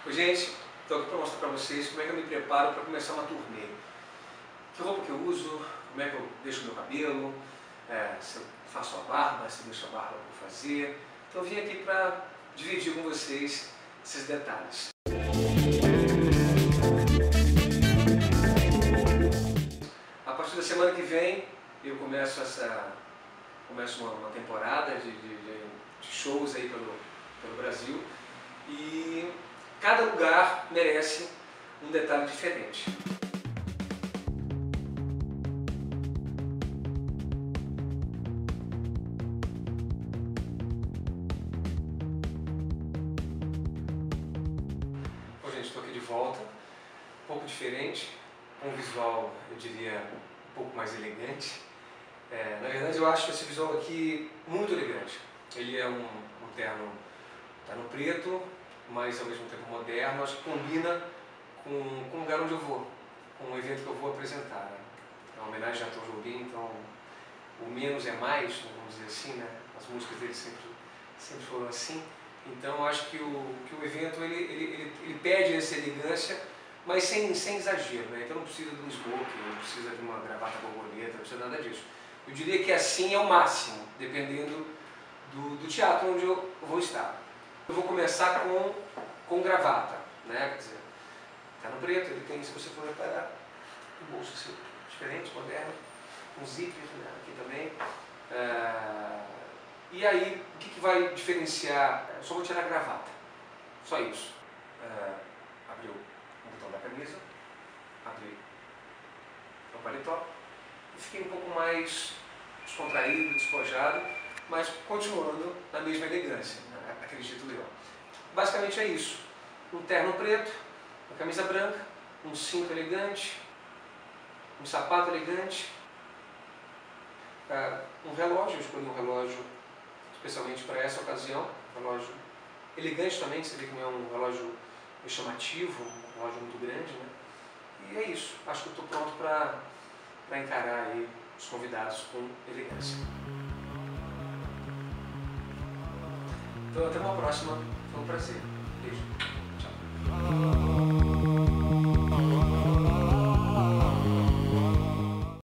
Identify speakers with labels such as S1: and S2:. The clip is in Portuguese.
S1: Oi, gente, estou aqui para mostrar para vocês como é que eu me preparo para começar uma turnê. Que roupa que eu uso, como é que eu deixo o meu cabelo, se eu faço a barba, se eu deixo a barba por fazer. Então eu vim aqui para dividir com vocês esses detalhes. A partir da semana que vem eu começo uma temporada de shows aí pelo Brasil e cada lugar merece um detalhe diferente. Bom, gente, estou aqui de volta, um pouco diferente, com um visual, eu diria, um pouco mais elegante. Na verdade, eu acho esse visual aqui muito elegante. Ele é um terno preto, mas ao mesmo tempo moderno. Acho que combina com o lugar onde eu vou, com o evento que eu vou apresentar. É uma homenagem a Arthur Jobim, então o menos é mais, vamos dizer assim, né? As músicas dele sempre foram assim. Então acho que o evento ele pede essa elegância, mas sem exagero, né? Então não precisa de um smoking, não precisa de uma gravata borboleta, não precisa nada disso. Eu diria que assim é o máximo, dependendo do teatro onde eu vou estar. Eu vou começar com gravata, né? Quer dizer, tá no preto, ele tem, se você for reparar, um bolso assim, diferente, moderno, um zíper, né? Aqui também. E aí, o que vai diferenciar? Eu só vou tirar a gravata, só isso. Abriu o botão da camisa, abri o paletó e fiquei um pouco mais descontraído, despojado, mas continuando na mesma elegância, né? Acredito eu. Basicamente é isso. Um terno preto, uma camisa branca, um cinto elegante, um sapato elegante, um relógio, eu escolhi um relógio especialmente para essa ocasião, um relógio elegante também, você vê que não é um relógio chamativo, um relógio muito grande, né? E é isso, acho que eu estou pronto para encarar aí os convidados com elegância. Então até uma próxima, foi um prazer. Beijo, tchau.